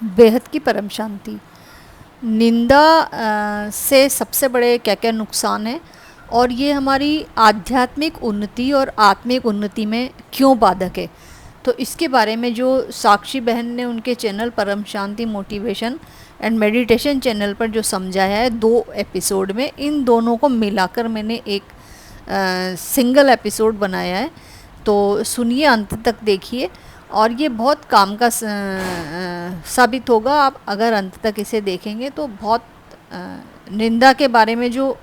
बेहद की परम शांति। निंदा से सबसे बड़े क्या क्या नुकसान हैं और ये हमारी आध्यात्मिक उन्नति और आत्मिक उन्नति में क्यों बाधक है, तो इसके बारे में जो साक्षी बहन ने उनके चैनल परम शांति मोटिवेशन एंड मेडिटेशन चैनल पर जो समझाया है 2 एपिसोड में, इन दोनों को मिलाकर मैंने एक सिंगल एपिसोड बनाया है। तो सुनिए, अंत तक देखिए और ये बहुत काम का साबित होगा। आप अगर अंत तक इसे देखेंगे तो बहुत निंदा के बारे में जो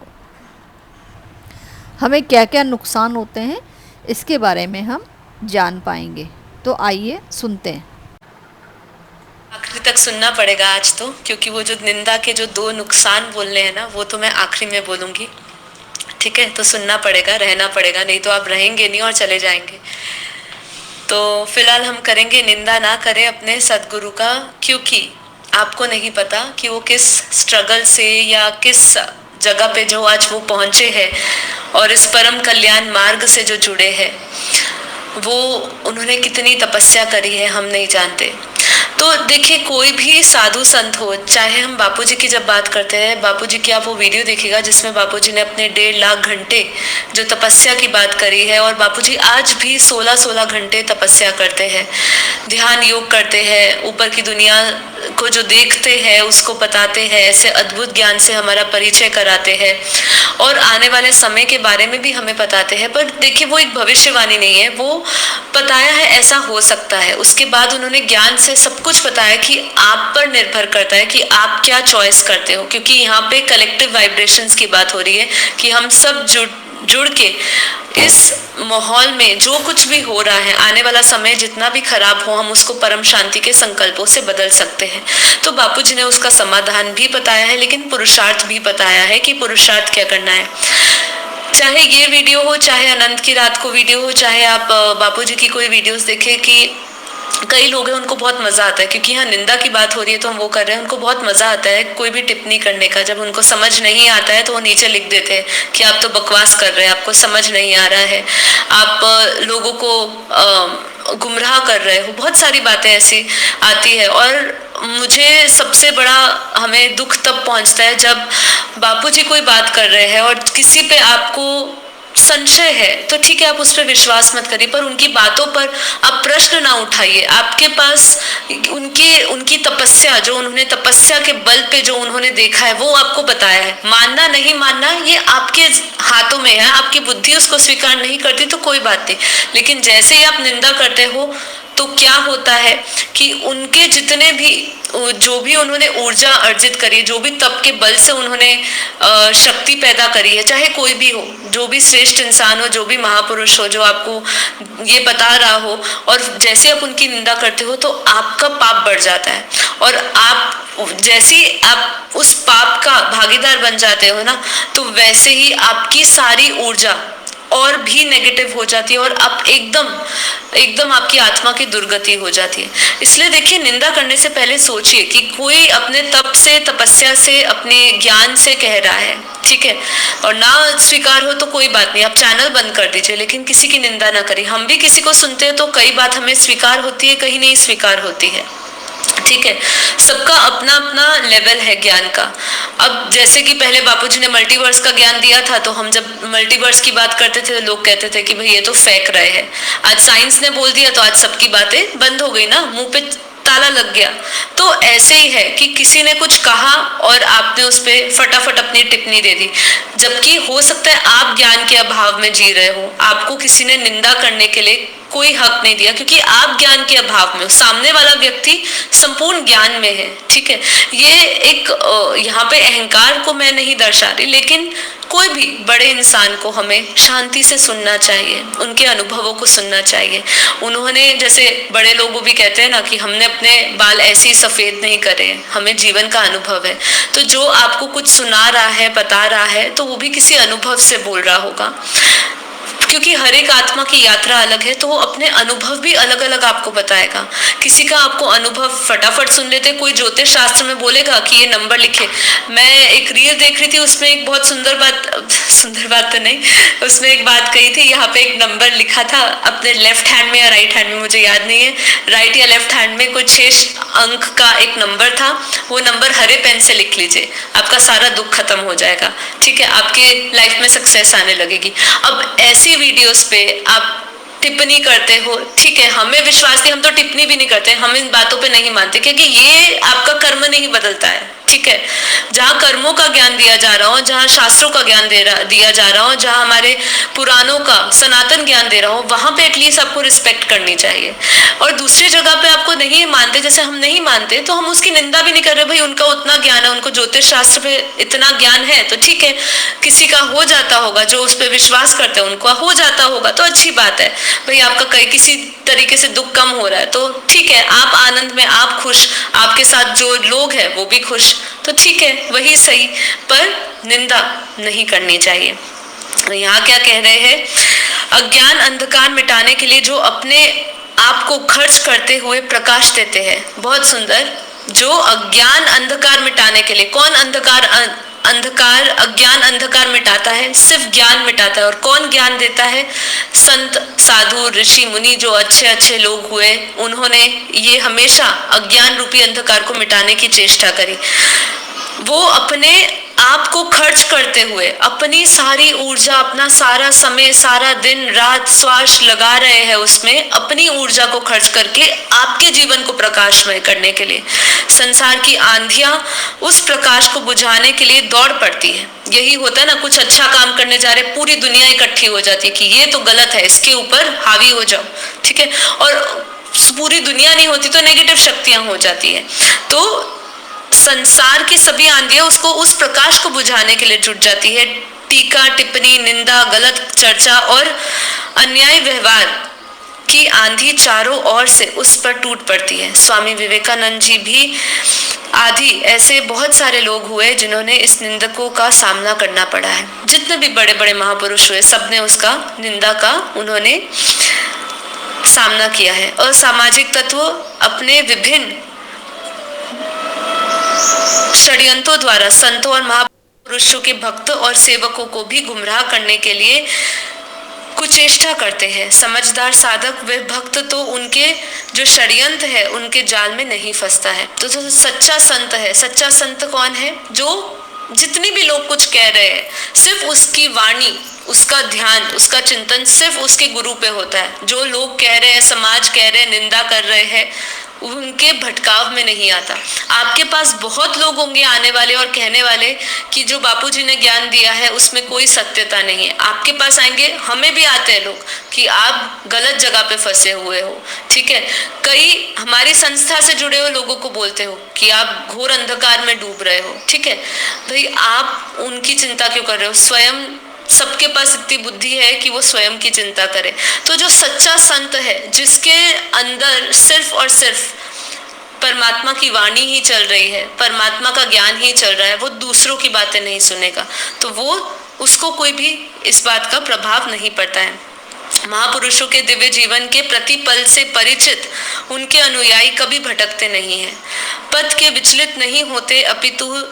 हमें क्या क्या नुकसान होते हैं इसके बारे में हम जान पाएंगे। तो आइए सुनते हैं। आखिरी तक सुनना पड़ेगा आज तो, क्योंकि वो जो निंदा के जो 2 नुकसान बोलने हैं ना, वो तो मैं आखिरी में बोलूँगी। ठीक है, तो सुनना पड़ेगा, रहना पड़ेगा, नहीं तो आप रहेंगे नहीं और चले जाएंगे। तो फिलहाल हम करेंगे निंदा ना करें अपने सदगुरु का, क्योंकि आपको नहीं पता कि वो किस स्ट्रगल से या किस जगह पे जो आज वो पहुंचे हैं और इस परम कल्याण मार्ग से जो जुड़े हैं, वो उन्होंने कितनी तपस्या करी है हम नहीं जानते। तो देखिए, कोई भी साधु संत हो, चाहे हम बापूजी की जब बात करते हैं, बापूजी की आप वो वीडियो देखिएगा जिसमें बापूजी ने अपने 1.5 लाख घंटे जो तपस्या की बात करी है, और बापूजी आज भी 16-16 घंटे तपस्या करते हैं, ध्यान योग करते हैं, ऊपर की दुनिया को जो देखते हैं उसको बताते हैं, ऐसे अद्भुत ज्ञान से हमारा परिचय कराते हैं और आने वाले समय के बारे में भी हमें बताते हैं। पर देखिए, वो एक भविष्यवाणी नहीं है, वो बताया है ऐसा हो सकता है। उसके बाद उन्होंने ज्ञान से सब कुछ बताया कि आप पर निर्भर करता है कि आप क्या चॉइस करते हो, क्योंकि यहाँ पे कलेक्टिव वाइब्रेशंस की बात हो रही है कि हम सब जुड़ के इस माहौल में जो कुछ भी हो रहा है, आने वाला समय जितना भी खराब हो, हम उसको परम शांति के संकल्पों से बदल सकते हैं। तो बापूजी ने उसका समाधान भी बताया है, लेकिन पुरुषार्थ भी बताया है कि पुरुषार्थ क्या करना है। चाहे ये वीडियो हो, चाहे अनंत की रात को वीडियो हो, चाहे आप बापूजी की कोई वीडियोस देखें, कि कई लोग हैं उनको बहुत मजा आता है, क्योंकि यहाँ निंदा की बात हो रही है तो हम वो कर रहे हैं, उनको बहुत मजा आता है कोई भी टिप्पणी करने का। जब उनको समझ नहीं आता है तो वो नीचे लिख देते हैं कि आप तो बकवास कर रहे हैं, आपको समझ नहीं आ रहा है, आप लोगों को गुमराह कर रहे हो, बहुत सारी बातें ऐसी आती है। और मुझे सबसे बड़ा हमें दुख तब पहुंचता है जब बापूजी कोई बात कर रहे हैं और किसी पे आपको संशय है, तो ठीक है, आप उस पर विश्वास मत करिए, पर उनकी बातों पर आप प्रश्न ना उठाइए। आपके पास उनकी तपस्या, जो उन्होंने तपस्या के बल पे जो उन्होंने देखा है, वो आपको बताया है। मानना नहीं मानना ये आपके हाथों में है, आपकी बुद्धि उसको स्वीकार नहीं करती तो कोई बात नहीं, लेकिन जैसे ही आप निंदा करते हो तो क्या होता है कि उनके जितने भी जो भी उन्होंने ऊर्जा अर्जित करी, जो भी तप के बल से उन्होंने शक्ति पैदा करी है, चाहे कोई भी हो, जो भी श्रेष्ठ इंसान हो, जो भी महापुरुष हो, जो आपको ये बता रहा हो, और जैसे आप उनकी निंदा करते हो तो आपका पाप बढ़ जाता है, और आप जैसे आप उस पाप का भागीदार बन जाते हो ना, तो वैसे ही आपकी सारी ऊर्जा और भी नेगेटिव हो जाती है और आप एकदम आपकी आत्मा की दुर्गति हो जाती है। इसलिए देखिए, निंदा करने से पहले सोचिए कि कोई अपने तप से, तपस्या से, अपने ज्ञान से कह रहा है, ठीक है, और ना स्वीकार हो तो कोई बात नहीं, आप चैनल बंद कर दीजिए, लेकिन किसी की निंदा ना करिए। हम भी किसी को सुनते हैं तो कई बात हमें स्वीकार होती है, कहीं नहीं स्वीकार होती है, ठीक है, सबका अपना अपना लेवल है ज्ञान का। अब जैसे कि पहले बापूजी ने मल्टीवर्स का ज्ञान दिया था, तो हम जब मल्टीवर्स की बात करते थे तो लोग कहते थे कि भाई ये तो फेंक रहे हैं। आज साइंस ने बोल दिया तो आज सबकी बातें बंद हो गई ना, मुंह पे ताला लग गया। तो ऐसे ही है कि किसी ने कुछ कहा और आपने उस पर फटाफट अपनी टिप्पणी दे दी, जबकि हो सकता है आप ज्ञान के अभाव में जी रहे हो, आपको किसी ने निंदा करने के लिए कोई हक नहीं दिया, क्योंकि आप ज्ञान के अभाव में हो, सामने वाला व्यक्ति संपूर्ण ज्ञान में है, ठीक है। ये एक यहाँ पे अहंकार को मैं नहीं दर्शा रही, लेकिन कोई भी बड़े इंसान को हमें शांति से सुनना चाहिए, उनके अनुभवों को सुनना चाहिए। उन्होंने, जैसे बड़े लोग भी कहते हैं ना कि हमने अपने बाल ऐसे ही सफेद नहीं करे, हमें जीवन का अनुभव है। तो जो आपको कुछ सुना रहा है, बता रहा है, तो वो भी किसी अनुभव से बोल रहा होगा। क्योंकि हर एक आत्मा की यात्रा अलग है, तो वो अपने अनुभव भी अलग अलग आपको बताएगा। किसी का आपको अनुभव फटाफट सुन लेते, कोई ज्योतिष शास्त्र में बोलेगा कि ये नंबर लिखे। मैं एक रील देख रही थी, उसमें एक बहुत सुंदर बात तो नहीं, उसमें एक बात कही थी, यहाँ पे एक नंबर लिखा था अपने लेफ्ट हैंड में या राइट हैंड में, मुझे याद नहीं है, राइट या लेफ्ट हैंड में कुछ 6 अंक का एक नंबर था। वो नंबर हरे पेन से लिख लीजिए, आपका सारा दुख खत्म हो जाएगा, ठीक है, आपके लाइफ में सक्सेस आने लगेगी। अब ऐसी वीडियोस पे आप टिप्पणी करते हो, ठीक है, हमें विश्वास नहीं, हम तो टिप्पणी भी नहीं करते, हम इन बातों पे नहीं मानते, क्योंकि ये आपका कर्म नहीं बदलता है, ठीक है। जहाँ कर्मों का ज्ञान दिया जा रहा हो, जहाँ शास्त्रों का ज्ञान दिया जा रहा हो, जहाँ हमारे पुराणों का सनातन ज्ञान दे रहा हो, वहां पे एटलीस्ट आपको रिस्पेक्ट करनी चाहिए। और दूसरी जगह पे आपको नहीं मानते, जैसे हम नहीं मानते, तो हम उसकी निंदा भी नहीं कर रहे, भाई उनका उतना ज्ञान है, उनको ज्योतिष शास्त्र पे इतना ज्ञान है, तो ठीक है, किसी का हो जाता होगा, जो उस पर विश्वास करते हैं उनको हो जाता होगा, तो अच्छी बात है। भाई आपका कहीं किसी तरीके से दुख कम हो रहा है, तो ठीक है, आप आनंद में, आप खुश, आपके साथ जो लोग हैं वो भी खुश, तो ठीक है, वही सही, पर निंदा नहीं करनी चाहिए। यहाँ क्या कह रहे हैं, अज्ञान अंधकार मिटाने के लिए जो अपने आप को खर्च करते हुए प्रकाश देते हैं। बहुत सुंदर, जो अज्ञान अंधकार मिटाने के लिए, कौन अज्ञान अंधकार मिटाता है, सिर्फ ज्ञान मिटाता है। और कौन ज्ञान देता है, संत साधु ऋषि मुनि, जो अच्छे अच्छे लोग हुए, उन्होंने ये हमेशा अज्ञान रूपी अंधकार को मिटाने की चेष्टा करी। वो अपने आप को खर्च करते हुए अपनी सारी ऊर्जा, अपना सारा समय, सारा दिन रात श्वास लगा रहे हैं उसमें, अपनी ऊर्जा को खर्च करके आपके जीवन को प्रकाशमय करने के लिए। संसार की आंधियां उस प्रकाश को बुझाने के लिए दौड़ पड़ती है। यही होता है ना, कुछ अच्छा काम करने जा रहे, पूरी दुनिया इकट्ठी हो जाती है कि ये तो गलत है, इसके ऊपर हावी हो जाओ, ठीक है। और पूरी दुनिया नहीं होती तो नेगेटिव शक्तियां हो जाती है। तो संसार की सभी आंधियां उसको, उस प्रकाश को बुझाने के लिए जुट जाती है। टीका टिप्पणी, निंदा, गलत चर्चा और अन्याय व्यवहार की आंधी चारों ओर से उस पर टूट पड़ती है। स्वामी विवेकानंद जी भी आदि ऐसे बहुत सारे लोग हुए जिन्होंने इस निंदकों का सामना करना पड़ा है। जितने भी बड़े बड़े महापुरुष हुए, सबने उसका, निंदा का उन्होंने सामना किया है। असामाजिक तत्व अपने विभिन्न षड्यंत्रों द्वारा संतों और महापुरुषों के भक्त और सेवकों को भी गुमराह करने के लिए कुचेष्टा करते हैं। समझदार साधक व भक्त तो उनके जो षड्यंत्र है उनके जाल में नहीं फंसता है। तो जो सच्चा संत है, सच्चा संत कौन है, जो जितनी भी लोग कुछ कह रहे हैं, सिर्फ उसकी वाणी, उसका ध्यान, उसका चिंतन सिर्फ उसके गुरु पे होता है। जो लोग कह रहे हैं, समाज कह रहे हैं, निंदा कर रहे हैं, उनके भटकाव में नहीं आता। आपके पास बहुत लोग होंगे आने वाले और कहने वाले कि जो बापूजी ने ज्ञान दिया है उसमें कोई सत्यता नहीं है। आपके पास आएंगे, हमें भी आते हैं लोग कि आप गलत जगह पे फंसे हुए हो, ठीक है। कई हमारी संस्था से जुड़े हुए लोगों को बोलते हो कि आप घोर अंधकार में डूब रहे हो, ठीक है। भाई आप उनकी चिंता क्यों कर रहे हो? स्वयं सबके पास इतनी बुद्धि है कि वो स्वयं की चिंता करे। तो जो सच्चा संत है, जिसके अंदर सिर्फ और सिर्फ परमात्मा की वाणी ही चल रही है, परमात्मा का ज्ञान ही चल रहा है, वो दूसरों की बातें नहीं सुनेगा, तो वो उसको कोई भी इस बात का प्रभाव नहीं पड़ता है। महापुरुषों के दिव्य जीवन के प्रतिपल से परिचित उनके अनुयायी कभी भटकते नहीं हैं, पथ के विचलित नहीं होते, अपितु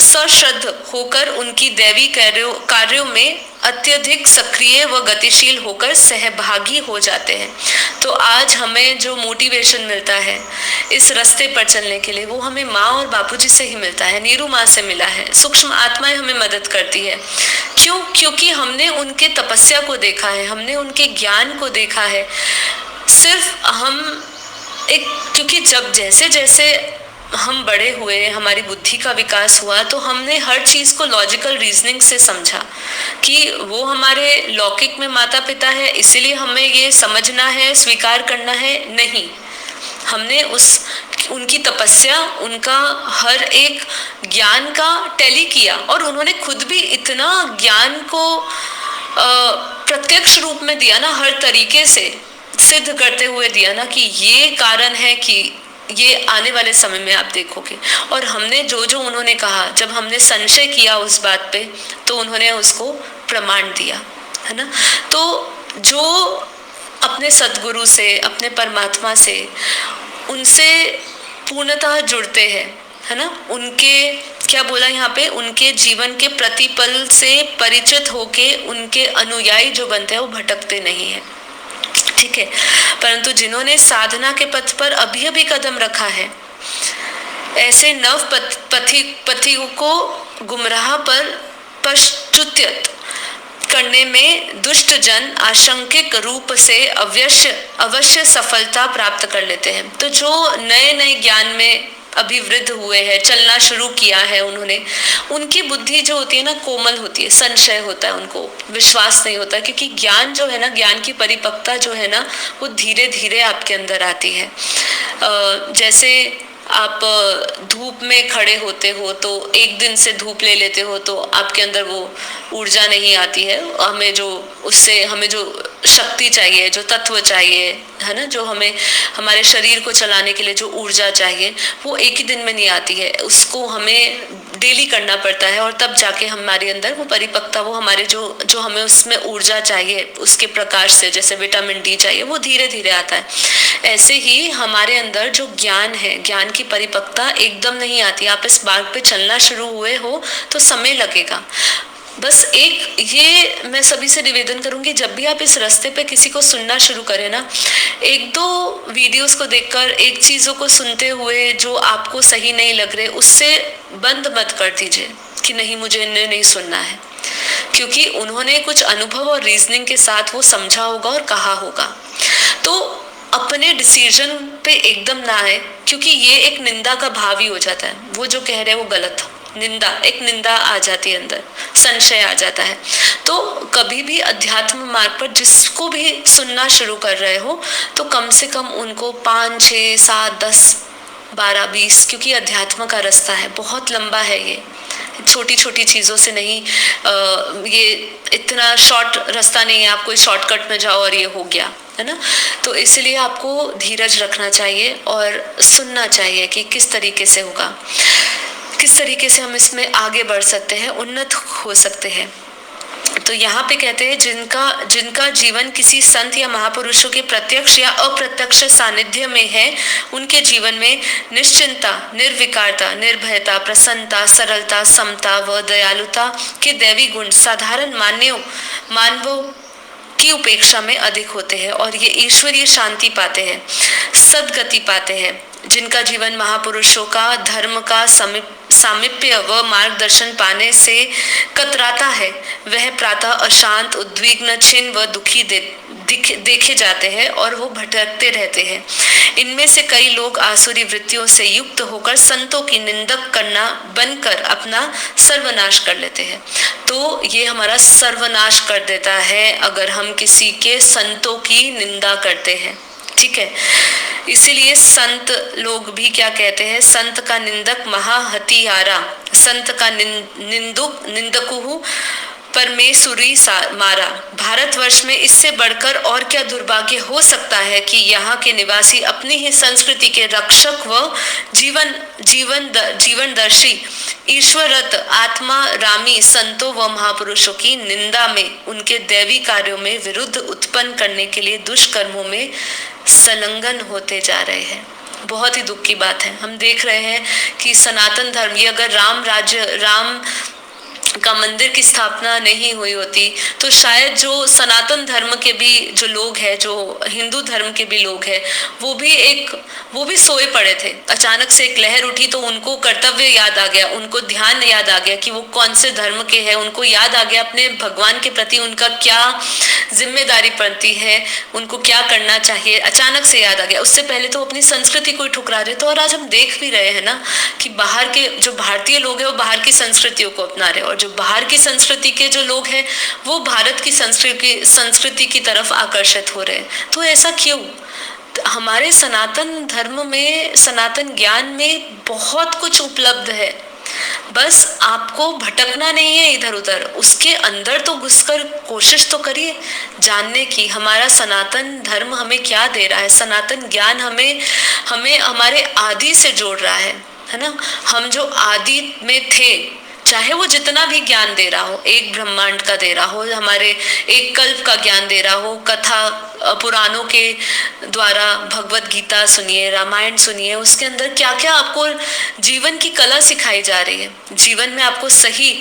सश्रद्ध होकर उनकी दैवी कार्यों में अत्यधिक सक्रिय व गतिशील होकर सहभागी हो जाते हैं। तो आज हमें जो मोटिवेशन मिलता है इस रास्ते पर चलने के लिए, वो हमें माँ और बापूजी से ही मिलता है, नीरू माँ से मिला है। सूक्ष्म आत्माएं हमें मदद करती है। क्यों? क्योंकि हमने उनके तपस्या को देखा है, हमने उनके ज्ञान को देखा है। सिर्फ हम क्योंकि जब जैसे जैसे हम बड़े हुए, हमारी बुद्धि का विकास हुआ, तो हमने हर चीज को लॉजिकल रीजनिंग से समझा कि वो हमारे लौकिक में माता पिता है, इसीलिए हमें ये समझना है, स्वीकार करना है। नहीं, हमने उनकी तपस्या, उनका हर एक ज्ञान का टैली किया, और उन्होंने खुद भी इतना ज्ञान को प्रत्यक्ष रूप में दिया ना, हर तरीके से सिद्ध करते हुए दिया ना, कि ये कारण है कि ये आने वाले समय में आप देखोगे। और हमने जो जो उन्होंने कहा, जब हमने संशय किया उस बात पे, तो उन्होंने उसको प्रमाण दिया। है ना। तो जो अपने सद्गुरु से, अपने परमात्मा से, उनसे पूर्णतः जुड़ते हैं, है ना, उनके क्या बोला यहाँ पे, उनके जीवन के प्रतिपल से परिचित होके उनके अनुयायी जो बनते हैं वो भटकते नहीं है, ठीक है। परंतु जिन्होंने साधना के पथ पर अभी अभी कदम रखा है, ऐसे नव पथियों को गुमराह पर पश्चात्युत करने में दुष्ट जन आशंकिक रूप से अवश्य सफलता प्राप्त कर लेते हैं। तो जो नए नए ज्ञान में अभिवृद्ध हुए हैं, चलना शुरू किया है उन्होंने, उनकी बुद्धि जो होती है ना कोमल होती है, संशय होता है, उनको विश्वास नहीं होता, क्योंकि ज्ञान जो है ना, ज्ञान की परिपक्वता जो है ना, वो धीरे धीरे आपके अंदर आती है। जैसे आप धूप में खड़े होते हो तो एक दिन से धूप ले लेते हो तो आपके अंदर वो ऊर्जा नहीं आती है। हमें जो शक्ति चाहिए, जो तत्व चाहिए, है ना, जो हमें हमारे शरीर को चलाने के लिए जो ऊर्जा चाहिए, वो एक ही दिन में नहीं आती है, उसको हमें डेली करना पड़ता है, और तब जाके हमारे अंदर वो परिपक्वता, वो हमारे जो हमें उसमें ऊर्जा चाहिए, उसके प्रकाश से, जैसे विटामिन डी चाहिए, वो धीरे धीरे आता है। ऐसे ही हमारे अंदर जो ज्ञान है, ज्ञान की परिपक्वता एकदम नहीं आती। आप इस मार्ग पे चलना शुरू हुए हो तो समय लगेगा। बस एक ये मैं सभी से निवेदन करूंगी, जब भी आप इस रास्ते पे किसी को सुनना शुरू करें ना, एक दो वीडियोस को देखकर, एक चीज़ों को सुनते हुए जो आपको सही नहीं लग रहे, उससे बंद मत कर दीजिए कि नहीं, मुझे इन्हें नहीं सुनना है, क्योंकि उन्होंने कुछ अनुभव और रीजनिंग के साथ वो समझा होगा और कहा होगा। तो अपने डिसीजन पे एकदम ना आए, क्योंकि ये एक निंदा का भाव ही हो जाता है। वो जो कह रहे हैं वो गलत, निंदा, एक निंदा आ जाती है अंदर, संशय आ जाता है। तो कभी भी अध्यात्म मार्ग पर जिसको भी सुनना शुरू कर रहे हो, तो कम से कम उनको 5, 6, 7, 10, 12, 20, क्योंकि अध्यात्म का रास्ता है, बहुत लंबा है, ये छोटी छोटी चीज़ों से नहीं, ये इतना शॉर्ट रास्ता नहीं है, आप कोई शॉर्टकट में जाओ और ये हो गया, है ना। तो इसलिए आपको धीरज रखना चाहिए और सुनना चाहिए कि किस तरीके से होगा, किस तरीके से हम इसमें आगे बढ़ सकते हैं, उन्नत हो सकते हैं। तो यहाँ पे कहते हैं जिनका जीवन किसी संत या महापुरुषों के प्रत्यक्ष या अप्रत्यक्ष सानिध्य में है, उनके जीवन में निश्चिंता, निर्विकारता, निर्भयता, प्रसन्नता, सरलता, समता व दयालुता के दैवी गुण साधारण मानवों की उपेक्षा में अधिक होते हैं, और ये ईश्वरीय शांति पाते हैं, सद्गति पाते हैं। जिनका जीवन महापुरुषों का धर्म का सामीप्य व मार्गदर्शन पाने से कतराता है, वह प्रातः अशांत, उद्विग्न, छिन्न व दुखी देखे जाते हैं और वो भटकते रहते हैं। इनमें से कई लोग आसुरी वृत्तियों से युक्त होकर संतों की निंदक करना बनकर अपना सर्वनाश कर लेते हैं। तो ये हमारा सर्वनाश कर देता है अगर हम किसी के संतों की निंदा करते हैं, ठीक है। इसीलिए संत लोग भी क्या कहते हैं, संत का निंदक महा हथियारा, संत का निंदकु परमेश्वरी मारा। भारतवर्ष में इससे बढ़कर और क्या दुर्भाग्य हो सकता है कि यहाँ के निवासी अपनी ही संस्कृति के रक्षक व जीवनदर्शी ईश्वरत आत्मा रामी संतों व महापुरुषों की निंदा में, उनके दैवी कार्यों में विरुद्ध उत्पन्न करने के लिए दुष्कर्मों में संलग्न होते जा रहे हैं। बहुत ही दुख की बात है। हम देख रहे हैं कि सनातन धर्म, ये अगर राम का मंदिर की स्थापना नहीं हुई होती तो शायद जो सनातन धर्म के भी जो लोग हैं, जो हिंदू धर्म के भी लोग हैं, वो भी सोए पड़े थे। अचानक से एक लहर उठी तो उनको कर्तव्य याद आ गया, उनको ध्यान याद आ गया कि वो कौन से धर्म के हैं, उनको याद आ गया अपने भगवान के प्रति उनका क्या जिम्मेदारी पड़ती है, उनको क्या करना चाहिए, अचानक से याद आ गया। उससे पहले तो अपनी संस्कृति को ठुकरा रहे तो। और आज हम देख भी रहे हैं ना कि बाहर के जो भारतीय लोग हैं वो बाहर की संस्कृतियों को अपना रहे, और जो बाहर की संस्कृति के जो लोग हैं वो भारत की संस्कृति की तरफ आकर्षित हो रहे हैं। तो ऐसा क्यों? हमारे सनातन धर्म में, सनातन ज्ञान में बहुत कुछ उपलब्ध है, बस आपको भटकना नहीं है इधर उधर, उसके अंदर तो घुसकर कोशिश तो करिए जानने की, हमारा सनातन धर्म हमें क्या दे रहा है। सनातन ज्ञान हमें हमारे आदि से जोड़ रहा है ना। हम जो आदि में थे, चाहे वो जितना भी ज्ञान दे रहा हो, एक ब्रह्मांड का दे रहा हो, हमारे एक कल्प का ज्ञान दे रहा हो, कथा पुराणों के द्वारा भगवत गीता सुनिए, रामायण सुनिए, उसके अंदर क्या क्या आपको जीवन की कला सिखाई जा रही है, जीवन में आपको सही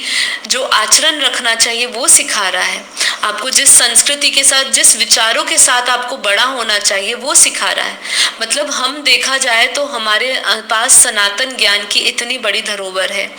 जो आचरण रखना चाहिए वो सिखा रहा है, आपको जिस संस्कृति के साथ, जिस विचारों के साथ आपको बड़ा होना चाहिए वो सिखा रहा है। मतलब हम देखा जाए तो हमारे पास सनातन ज्ञान की इतनी बड़ी धरोहर है,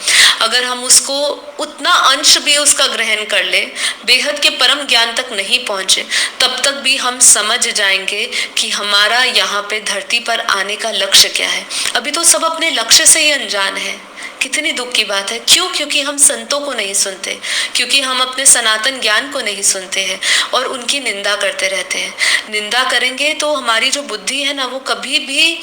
अगर हम उसको उतना अंश भी उसका ग्रहण कर ले, बेहद के परम ज्ञान तक नहीं पहुंचे, तब तक भी हम समझ जाएंगे कि हमारा यहाँ पे धरती पर आने का लक्ष्य क्या है। अभी तो सब अपने लक्ष्य से ही अनजान है। कितनी दुख की बात है। क्यों? क्योंकि हम संतों को नहीं सुनते, क्योंकि हम अपने सनातन ज्ञान को नहीं सुनते हैं और उनकी निंदा करते रहते हैं। निंदा करेंगे तो हमारी जो बुद्धि है ना, वो कभी भी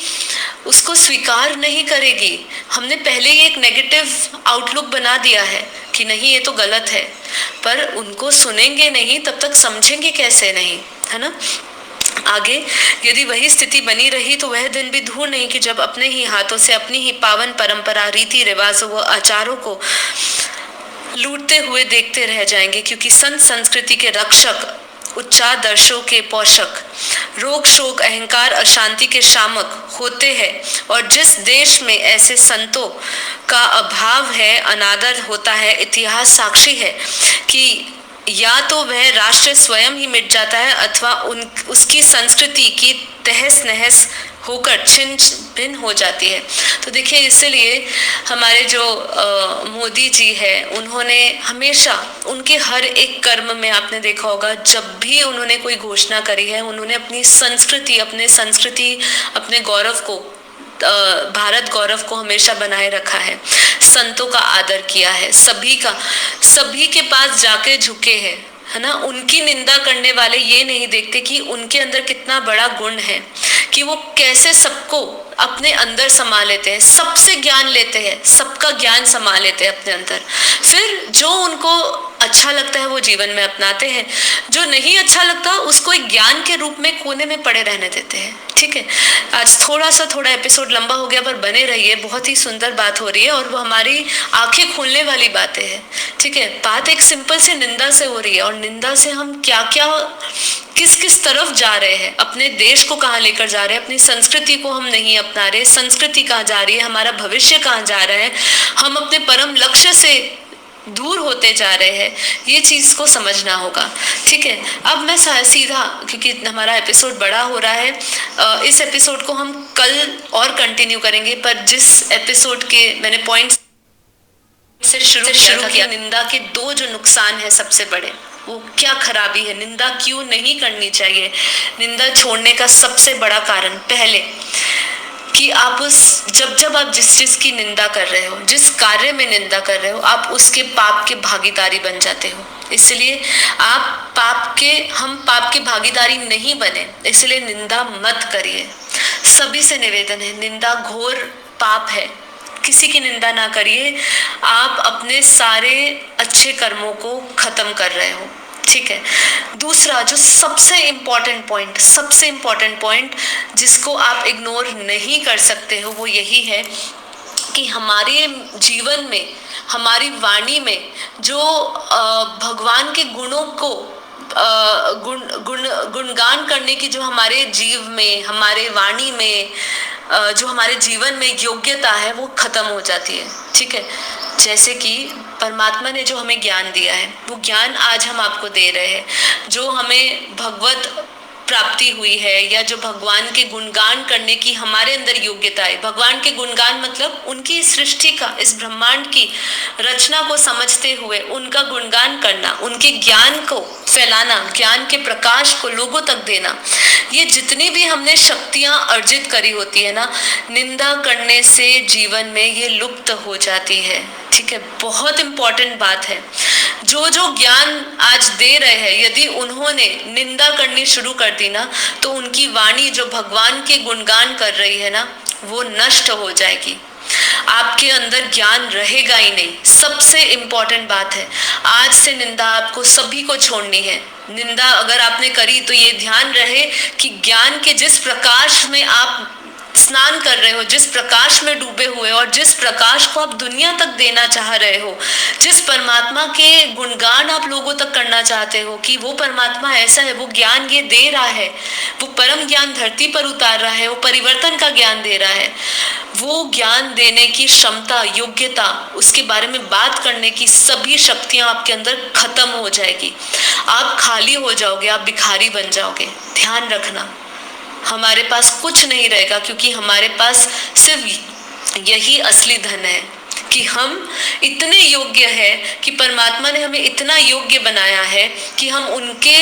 उसको स्वीकार नहीं करेगी। हमने पहले ही एक नेगेटिव आउटलुक बना दिया है कि नहीं ये तो गलत है, पर उनको सुनेंगे नहीं तब तक समझेंगे कैसे नहीं, है ना। आगे यदि वही स्थिति बनी रही तो वह दिन भी दूर नहीं कि जब अपने ही हाथों से अपनी ही पावन परंपरा, रीति रिवाजों व आचारों को लूटते हुए देखते रह जाएंगे, क्योंकि संत संस्कृति के रक्षक, उच्चादर्शों के पोषक, रोग शोक अहंकार अशांति के शामक होते हैं। और जिस देश में ऐसे संतों का अभाव है, अनादर होता है, इतिहास साक्षी है कि या तो वह राष्ट्र स्वयं ही मिट जाता है अथवा उसकी संस्कृति की तहस नहस होकर छिन्न भिन्न हो जाती है। तो देखिए, इसलिए हमारे जो मोदी जी है, उन्होंने हमेशा उनके हर एक कर्म में आपने देखा होगा, जब भी उन्होंने कोई घोषणा करी है, उन्होंने अपनी संस्कृति, अपने गौरव को, भारत गौरव को हमेशा बनाए रखा है। संतों का आदर किया है, सभी के पास जाके झुके हैं, है ना। उनकी निंदा करने वाले ये नहीं देखते कि उनके अंदर कितना बड़ा गुण है, कि वो कैसे सबको अपने अंदर समा लेते हैं, सबसे ज्ञान लेते हैं, सबका ज्ञान समा लेते हैं अपने अंदर। फिर जो उनको अच्छा लगता है वो जीवन में अपनाते हैं, जो नहीं अच्छा लगता उसको एक ज्ञान के रूप में कोने में पड़े रहने देते हैं। ठीक है, आज थोड़ा एपिसोड लंबा हो गया, पर बने रहिए, बहुत ही सुंदर बात हो रही है और वो हमारी आंखें खोलने वाली बातें हैं। ठीक है, बात एक सिंपल से निंदा से हो रही है, और निंदा से हम क्या क्या किस तरफ जा रहे हैं, अपने देश को कहाँ लेकर जा रहे हैं, अपनी संस्कृति को हम नहीं अपना रहे, संस्कृति कहाँ जा रही है, हमारा भविष्य कहाँ जा रहा है, हम अपने परम लक्ष्य से दूर होते जा रहे हैं, ये चीज को समझना होगा। ठीक है, अब मैं सीधा, क्योंकि हमारा एपिसोड बड़ा हो रहा है, इस एपिसोड को हम कल और कंटिन्यू करेंगे, पर जिस एपिसोड के मैंने पॉइंट से शुरू किया, निंदा के दो जो नुकसान है सबसे बड़े, वो क्या खराबी है, निंदा क्यों नहीं करनी चाहिए, निंदा छोड़ने का सबसे बड़ा कारण, पहले कि आप जब आप जिस चीज की निंदा कर रहे हो, जिस कार्य में निंदा कर रहे हो, आप उसके पाप के भागीदारी बन जाते हो। इसलिए आप हम पाप के भागीदारी नहीं बने, इसलिए निंदा मत करिए। सभी से निवेदन है, निंदा घोर पाप है, किसी की निंदा ना करिए, आप अपने सारे अच्छे कर्मों को खत्म कर रहे हो। ठीक है, दूसरा जो सबसे इम्पोर्टेंट पॉइंट जिसको आप इग्नोर नहीं कर सकते हो, वो यही है कि हमारे जीवन में, हमारी वाणी में जो भगवान के गुणों को गुणगान करने की जो हमारे जीव में, हमारे वाणी में, जो हमारे जीवन में योग्यता है, वो खत्म हो जाती है। ठीक है, जैसे कि परमात्मा ने जो हमें ज्ञान दिया है, वो ज्ञान आज हम आपको दे रहे हैं, जो हमें भगवत प्राप्ति हुई है, या जो भगवान के गुणगान करने की हमारे अंदर योग्यता है। भगवान के गुणगान मतलब उनकी सृष्टि का, इस ब्रह्मांड की रचना को समझते हुए उनका गुणगान करना, उनके ज्ञान को फैलाना, ज्ञान के प्रकाश को लोगों तक देना। ये जितनी भी हमने शक्तियां अर्जित करी होती है ना, निंदा करने से जीवन में ये लुप्त हो जाती है। ठीक है, बहुत इंपॉर्टेंट बात है। जो ज्ञान आज दे रहे हैं, यदि उन्होंने निंदा करनी शुरू कर दी ना, तो उनकी वाणी जो भगवान के गुणगान कर रही है ना, वो नष्ट हो जाएगी, आपके अंदर ज्ञान रहेगा ही नहीं। सबसे इम्पोर्टेंट बात है, आज से निंदा आपको सभी को छोड़नी है। निंदा अगर आपने करी तो ये ध्यान रहे कि ज्ञान के जिस प्रकाश में आप स्नान कर रहे हो, जिस प्रकाश में डूबे हुए और जिस प्रकाश को आप दुनिया तक देना चाह रहे हो, जिस परमात्मा के गुणगान आप लोगों तक करना चाहते हो कि वो परमात्मा ऐसा है, वो ज्ञान ये दे रहा है, वो परम ज्ञान धरती पर उतार रहा है, वो परिवर्तन का ज्ञान दे रहा है, वो ज्ञान देने की क्षमता, योग्यता, उसके बारे में बात करने की सभी शक्तियां आपके अंदर खत्म हो जाएगी। आप खाली हो जाओगे, आप भिखारी बन जाओगे। ध्यान रखना, हमारे पास कुछ नहीं रहेगा, क्योंकि हमारे पास सिर्फ यही असली धन है कि हम इतने योग्य है कि परमात्मा ने हमें इतना योग्य बनाया है कि हम उनके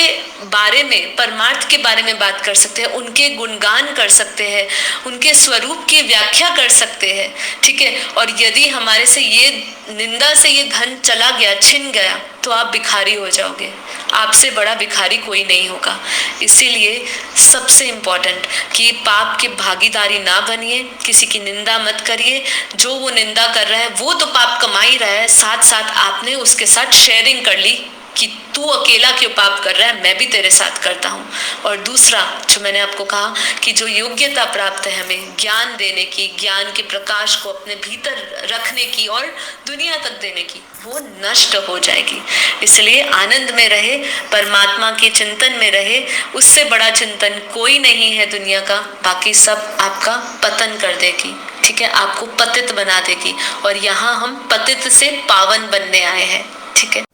बारे में, परमार्थ के बारे में बात कर सकते हैं, उनके गुणगान कर सकते हैं, उनके स्वरूप की व्याख्या कर सकते हैं। ठीक है, और यदि हमारे से ये निंदा से ये धन चला गया, छिन गया, तो आप भिखारी हो जाओगे। आपसे बड़ा भिखारी कोई नहीं होगा। इसीलिए सबसे इम्पोर्टेंट कि पाप की भागीदारी ना बनिए, किसी की निंदा मत करिए। जो वो निंदा कर रहा है वो तो पाप कमा ही रहा है, साथ साथ आपने उसके साथ शेयरिंग कर ली कि तू अकेला क्यों पाप कर रहा है, मैं भी तेरे साथ करता हूँ। और दूसरा जो मैंने आपको कहा कि जो योग्यता प्राप्त है हमें ज्ञान देने की, ज्ञान के प्रकाश को अपने भीतर रखने की और दुनिया तक देने की, वो नष्ट हो जाएगी। इसलिए आनंद में रहे, परमात्मा के चिंतन में रहे। उससे बड़ा चिंतन कोई नहीं है दुनिया का। बाकी सब आपका पतन कर देगी। ठीक है, आपको पतित बना देगी। और यहाँ हम पतित से पावन बनने आए हैं। ठीक है,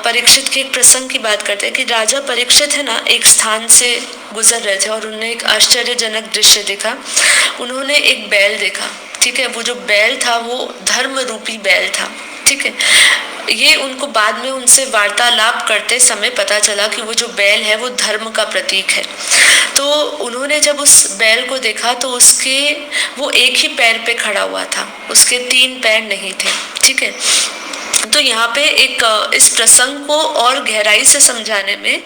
परीक्षित के एक प्रसंग की बात करते हैं कि राजा परीक्षित है ना, एक स्थान से गुजर रहे थे और उन्होंने एक आश्चर्यजनक दृश्य देखा। उन्होंने एक बैल देखा। ठीक है, वो जो बैल था वो धर्म रूपी बैल था। ठीक है, ये उनको बाद में उनसे वार्तालाप करते समय पता चला कि वो जो बैल है वो धर्म का प्रतीक है। तो उन्होंने जब उस बैल को देखा तो वो एक ही पैर पे खड़ा हुआ था, उसके 3 पैर नहीं थे। ठीक है, तो यहाँ पे इस प्रसंग को और गहराई से समझाने में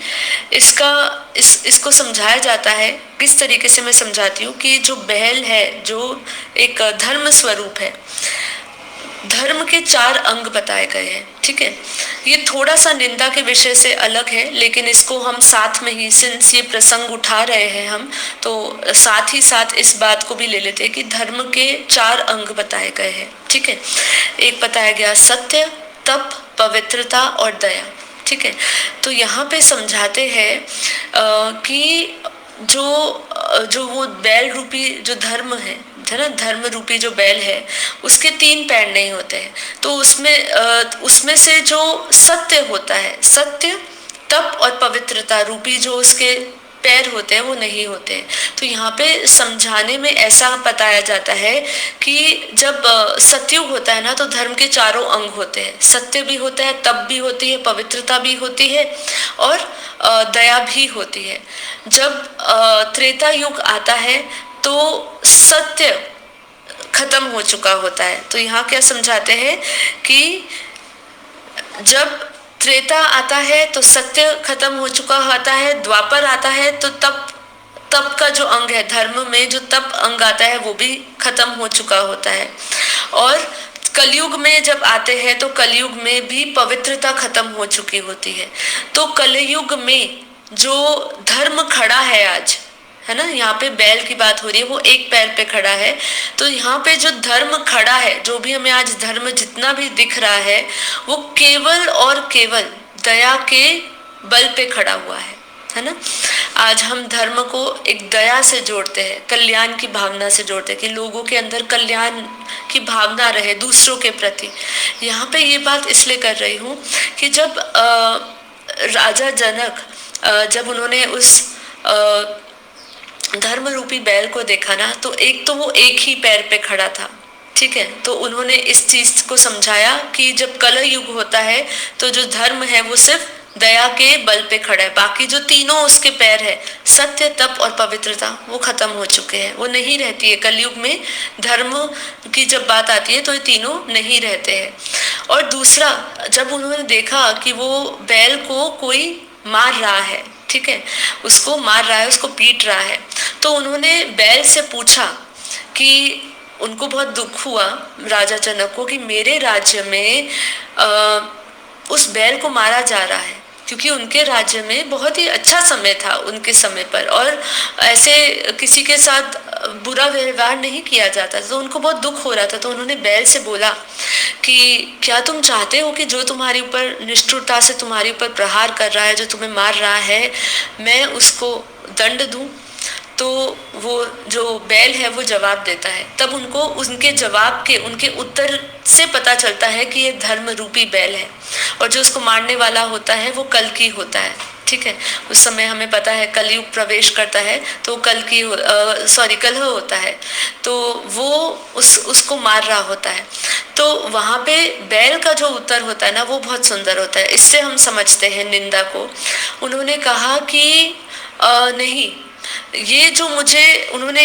इसको समझाया जाता है। किस तरीके से मैं समझाती हूँ कि जो बैल है, जो एक धर्म स्वरूप है, धर्म के 4 अंग बताए गए हैं। ठीक है, ये थोड़ा सा निंदा के विषय से अलग है, लेकिन इसको हम साथ में ही, सिंस ये प्रसंग उठा रहे हैं हम, तो साथ ही साथ इस बात को भी ले लेते हैं कि धर्म के 4 अंग बताए गए हैं। ठीक है, एक बताया गया सत्य, तप, पवित्रता और दया। ठीक है, तो यहाँ पे समझाते हैं कि जो वो बैल रूपी जो धर्म है ना, धर्म रूपी जो बैल है उसके 3 पैर नहीं होते हैं। तो उसमें से जो सत्य होता है, सत्य, तप और पवित्रता रूपी जो उसके पैर होते हैं वो नहीं होते। तो यहाँ पे समझाने में ऐसा बताया जाता है कि जब सतयुग होता है ना, तो धर्म के 4 अंग होते हैं। सत्य भी होता है, तप भी होती है, पवित्रता भी होती है और दया भी होती है। जब त्रेता युग आता है तो सत्य खत्म हो चुका होता है। तो यहाँ क्या समझाते हैं कि जब त्रेता आता है तो सत्य खत्म हो चुका होता है, द्वापर आता है तो तप का जो अंग है, धर्म में जो तप अंग आता है वो भी खत्म हो चुका होता है। और कलयुग में जब आते हैं तो कलयुग में भी पवित्रता खत्म हो चुकी होती है। तो कलयुग में जो धर्म खड़ा है आज, है ना, यहाँ पे बैल की बात हो रही है, वो एक पैर पे खड़ा है। तो यहाँ पे जो धर्म खड़ा है, जो भी हमें आज धर्म जितना भी दिख रहा है, वो केवल और केवल दया के बल पे खड़ा हुआ है ना। आज हम धर्म को एक दया से जोड़ते हैं, कल्याण की भावना से जोड़ते हैं कि लोगों के अंदर कल्याण की भावना रहे दूसरों के प्रति। यहाँ पे ये बात इसलिए कर रही हूँ कि जब राजा जनक जब उन्होंने उस धर्म रूपी बैल को देखा ना, तो एक तो वो एक ही पैर पे खड़ा था। ठीक है, तो उन्होंने इस चीज को समझाया कि जब कलयुग होता है तो जो धर्म है वो सिर्फ दया के बल पे खड़ा है, बाकी जो तीनों उसके पैर है, सत्य, तप और पवित्रता, वो खत्म हो चुके हैं, वो नहीं रहती है। कलयुग में धर्म की जब बात आती है तो ये तीनों नहीं रहते हैं। और दूसरा, जब उन्होंने देखा कि वो बैल को कोई मार रहा है, ठीक है, उसको मार रहा है, उसको पीट रहा है, तो उन्होंने बैल से पूछा कि उनको बहुत दुख हुआ राजा जनक को कि मेरे राज्य में उस बैल को मारा जा रहा है, क्योंकि उनके राज्य में बहुत ही अच्छा समय था उनके समय पर, और ऐसे किसी के साथ बुरा व्यवहार नहीं किया जाता, तो उनको बहुत दुख हो रहा था। तो उन्होंने बैल से बोला कि क्या तुम चाहते हो कि जो तुम्हारे ऊपर निष्ठुरता से तुम्हारे ऊपर प्रहार कर रहा है, जो तुम्हें मार रहा है, मैं उसको दंड दूं? तो वो जो बैल है वो जवाब देता है। तब उनको उनके जवाब के, उनके उत्तर से पता चलता है कि ये धर्म रूपी बैल है, और जो उसको मारने वाला होता है वो कल्कि होता है। ठीक है, उस समय हमें पता है कलयुग प्रवेश करता है, तो कलह होता है, तो वो उसको मार रहा होता है। तो वहां पे बैल का जो उत्तर होता है ना, वो बहुत सुंदर होता है। इससे हम समझते हैं निंदा को। उन्होंने कहा कि नहीं, ये जो मुझे उन्होंने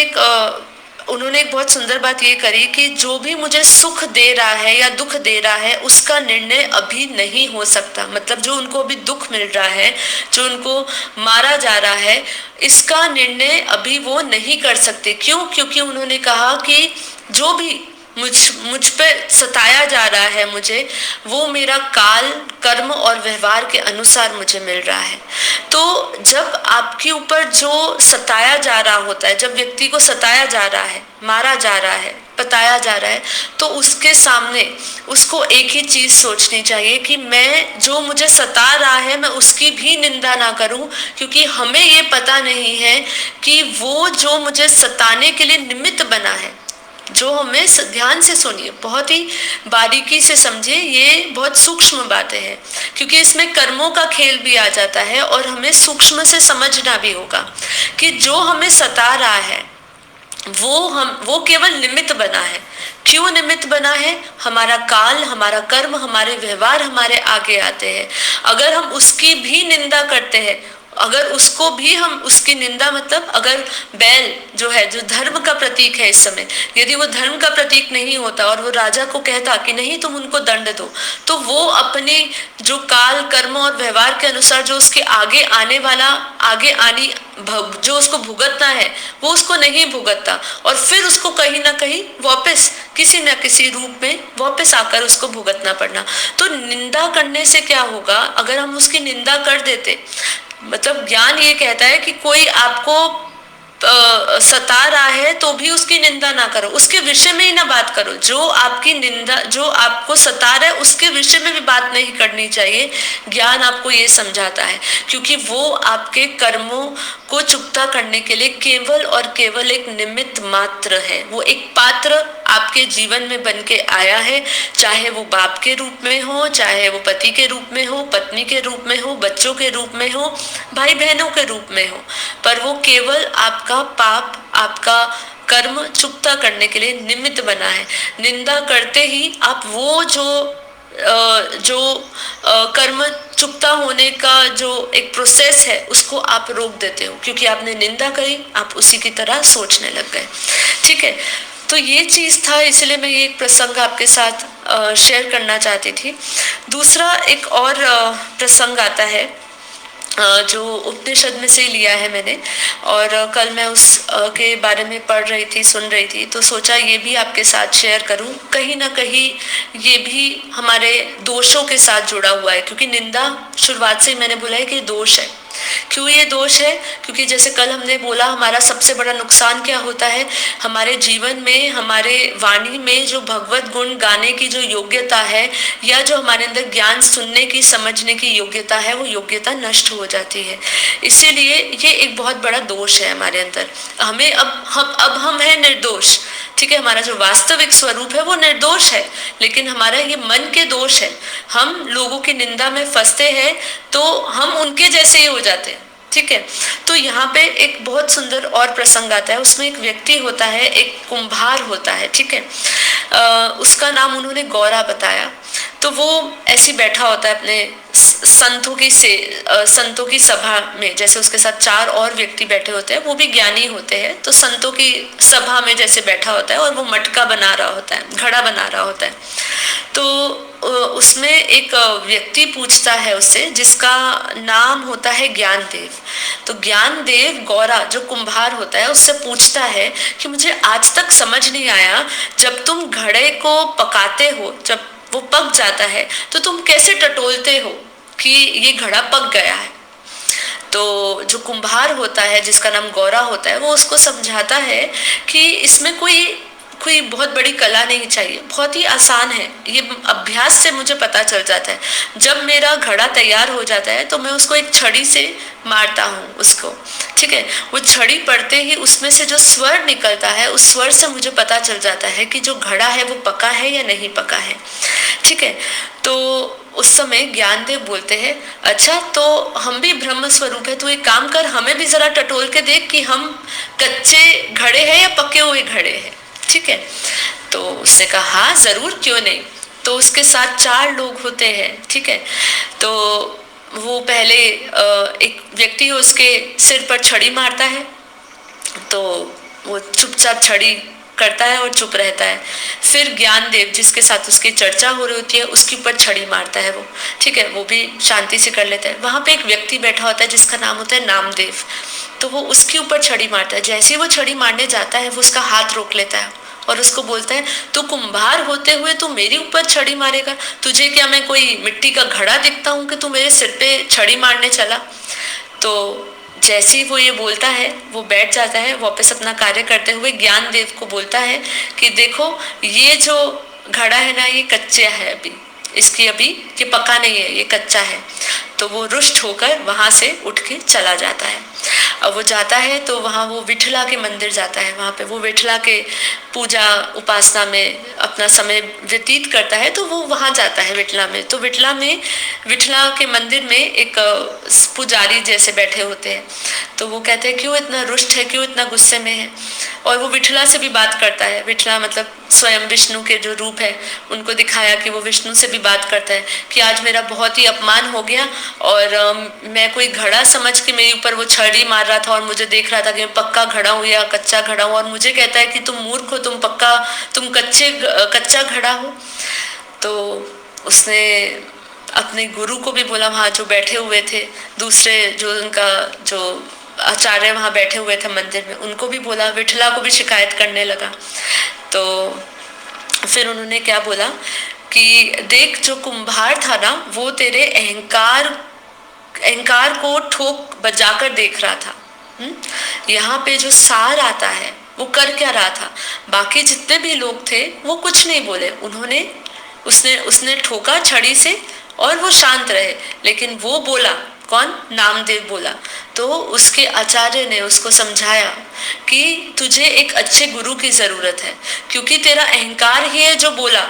एक बहुत सुंदर बात ये करी कि जो भी मुझे सुख दे रहा है या दुख दे रहा है, उसका निर्णय अभी नहीं हो सकता। मतलब जो उनको अभी दुख मिल रहा है, जो उनको मारा जा रहा है, इसका निर्णय अभी वो नहीं कर सकते। क्यों? क्योंकि उन्होंने कहा कि जो भी मुझ पे सताया जा रहा है, मुझे वो मेरा काल, कर्म और व्यवहार के अनुसार मुझे मिल रहा है। तो जब आपके ऊपर जो सताया जा रहा होता है, जब व्यक्ति को सताया जा रहा है, मारा जा रहा है, बताया जा रहा है, तो उसके सामने उसको एक ही चीज सोचनी चाहिए कि मैं, जो मुझे सता रहा है, मैं उसकी भी निंदा ना करूं, क्योंकि हमें ये पता नहीं है कि वो जो मुझे सताने के लिए निमित्त बना है। जो हमें ध्यान से सुनिए, बहुत ही बारीकी से समझिए, ये बहुत सूक्ष्म बातें हैं, क्योंकि इसमें कर्मों का खेल भी आ जाता है, और हमें सूक्ष्म से समझना भी होगा कि जो हमें सता रहा है वो केवल निमित्त बना है। क्यों निमित्त बना है? हमारा काल, हमारा कर्म, हमारे व्यवहार हमारे आगे आते हैं। अगर हम उसकी भी निंदा करते हैं, अगर उसको भी हम, उसकी निंदा मतलब अगर बैल जो है, जो धर्म का प्रतीक है इस समय, यदि वो धर्म का प्रतीक नहीं होता और वो राजा को कहता कि नहीं तुम उनको दंड दो, तो वो अपने जो काल, कर्म और व्यवहार के अनुसार जो उसके आगे आने वाला, आगे आनी जो उसको भुगतना है, वो उसको नहीं भुगतता, और फिर उसको कहीं ना कहीं वापस किसी न किसी रूप में वापस आकर उसको भुगतना पड़ना। तो निंदा करने से क्या होगा? अगर हम उसकी निंदा कर देते, मतलब ज्ञान ये कहता है कि कोई आपको सता रहा है तो भी उसकी निंदा ना करो, उसके विषय में ही ना बात करो। जो आपकी निंदा, जो आपको सता रहा है, उसके विषय में भी बात नहीं करनी चाहिए। ज्ञान आपको ये समझाता है, क्योंकि वो आपके कर्मों को चुकता करने के लिए केवल और केवल एक निमित्त मात्र है। वो एक पात्र आपके जीवन में बन के आया है, चाहे वो बाप के रूप में हो, चाहे वो पति के रूप में हो, पत्नी के रूप में हो, बच्चों के रूप में हो, भाई बहनों के रूप में हो, पर वो केवल आपका पाप, आपका कर्म चुकता करने के लिए निमित्त बना है। निंदा करते ही आप वो जो कर्म चुकता होने का जो एक प्रोसेस है, उसको आप रोक देते हो, क्योंकि आपने निंदा करी, आप उसी की तरह सोचने लग गए। ठीक है, तो ये चीज था, इसलिए मैं ये एक प्रसंग आपके साथ शेयर करना चाहती थी। दूसरा एक और प्रसंग आता है जो उपनिषद में से लिया है मैंने, और कल मैं उस के बारे में पढ़ रही थी, सुन रही थी, तो सोचा ये भी आपके साथ शेयर करूं। कहीं ना कहीं ये भी हमारे दोषों के साथ जुड़ा हुआ है, क्योंकि निंदा शुरुआत से ही मैंने बोला है कि दोष है। क्यों ये दोष है? क्योंकि जैसे कल हमने बोला, हमारा सबसे बड़ा नुकसान क्या होता है? हमारे जीवन में, हमारे वाणी में जो भगवत गुण गाने की जो योग्यता है, या जो हमारे अंदर ज्ञान सुनने की, समझने की योग्यता है, वो योग्यता नष्ट हो जाती है। इसीलिए ये एक बहुत बड़ा दोष है हमारे अंदर। हमें अब हम हैं निर्दोष, ठीक है, हमारा जो वास्तविक स्वरूप है वो निर्दोष है, लेकिन हमारा ये मन के दोष है। हम लोगों की निंदा में फंसते हैं, तो हम उनके जैसे ही हो जाते हैं। ठीक है, तो यहाँ पे एक बहुत सुंदर और प्रसंग आता है। उसमें एक व्यक्ति होता है, एक कुंभार होता है, ठीक है, उसका नाम उन्होंने गौरा बताया। तो वो ऐसे बैठा होता है अपने संतों की सभा में, जैसे उसके साथ 4 और व्यक्ति बैठे होते हैं, वो भी ज्ञानी होते हैं। तो संतों की सभा में जैसे बैठा होता है, और वो मटका बना रहा होता है, घड़ा बना रहा होता है। तो उसमें एक व्यक्ति पूछता है उससे, जिसका नाम होता है ज्ञानदेव। तो ज्ञानदेव गौरा जो कुंभार होता है, उससे पूछता है कि मुझे आज तक समझ नहीं आया, जब तुम घड़े को पकाते हो, जब वो पक जाता है, तो तुम कैसे टटोलते हो कि ये घड़ा पक गया है? तो जो कुम्हार होता है जिसका नाम गौरा होता है वो उसको समझाता है कि इसमें कोई कोई बहुत बड़ी कला नहीं चाहिए, बहुत ही आसान है, ये अभ्यास से मुझे पता चल जाता है। जब मेरा घड़ा तैयार हो जाता है तो मैं उसको एक छड़ी से मारता हूँ उसको, ठीक है। वो छड़ी पड़ते ही उसमें से जो स्वर निकलता है उस स्वर से मुझे पता चल जाता है कि जो घड़ा है वो पका है या नहीं पका है, ठीक है। तो उस समय ज्ञानदेव बोलते हैं, अच्छा तो हम भी ब्रह्म स्वरूप है, तो एक काम कर, हमें भी जरा टटोल के देख कि हम कच्चे घड़े हैं या पके हुए घड़े हैं, ठीक है। तो उसने कहा हाँ जरूर, क्यों नहीं। तो उसके साथ 4 लोग होते हैं, ठीक है। तो वो पहले एक व्यक्ति उसके सिर पर छड़ी मारता है, तो वो चुपचाप छड़ी करता है और चुप रहता है। फिर ज्ञानदेव जिसके साथ उसकी चर्चा हो रही होती है उसके ऊपर छड़ी मारता है वो, ठीक है, वो भी शांति से कर लेता है। वहां पे एक व्यक्ति बैठा होता है जिसका नाम होता है नामदेव, तो वो उसके ऊपर छड़ी मारता है। जैसे ही वो छड़ी मारने जाता है वो उसका हाथ रोक लेता है और उसको बोलता है, तू कुम्हार होते हुए तू मेरे ऊपर छड़ी मारेगा, तुझे क्या मैं कोई मिट्टी का घड़ा दिखता हूँ कि तू मेरे सिर पे छड़ी मारने चला। तो जैसे ही वो ये बोलता है वो बैठ जाता है, वापस अपना कार्य करते हुए ज्ञानदेव को बोलता है कि देखो ये जो घड़ा है ना ये कच्चा है, अभी इसकी अभी ये पका नहीं है, ये कच्चा है। तो वो रुष्ट होकर वहां से उठ के चला जाता है। अब वो जाता है तो वहाँ वो विठला के मंदिर जाता है, वहाँ पे वो विठला के पूजा उपासना में अपना समय व्यतीत करता है। तो वो वहाँ जाता है विठला में, तो विठला के मंदिर में एक पुजारी जैसे बैठे होते हैं। तो वो कहते हैं क्यों इतना रुष्ट है, क्यों इतना गुस्से में है। और वो विठला से भी बात करता है, विठला मतलब स्वयं विष्णु के जो रूप है उनको दिखाया कि वो विष्णु से भी बात करता है कि आज मेरा बहुत ही अपमान हो गया और मैं कोई घड़ा समझ के मेरे ऊपर वो छड़ी मार रहा था और मुझे देख रहा था कि मैं पक्का घड़ा हूँ या कच्चा घड़ा हूँ, और मुझे कहता है कि तुम मूर्ख हो, तुम कच्चा घड़ा हो। तो उसने अपने गुरु को भी बोला, वहाँ जो बैठे हुए थे दूसरे जो उनका जो आचार्य वहाँ बैठे हुए थे मंदिर में, उनको भी बोला, विठला को भी शिकायत करने लगा। तो फिर उन्होंने क्या बोला कि देख जो कुम्हार था ना वो तेरे अहंकार को ठोक बजाकर देख रहा था। यहाँ पे जो सार आता है वो कर क्या रहा था, बाकी जितने भी लोग थे वो कुछ नहीं बोले, उसने ठोका छड़ी से और वो शांत रहे। लेकिन वो बोला, कौन, नामदेव बोला। तो उसके आचार्य ने उसको समझाया कि तुझे एक अच्छे गुरु की जरूरत है, क्योंकि तेरा अहंकार ही है जो बोला।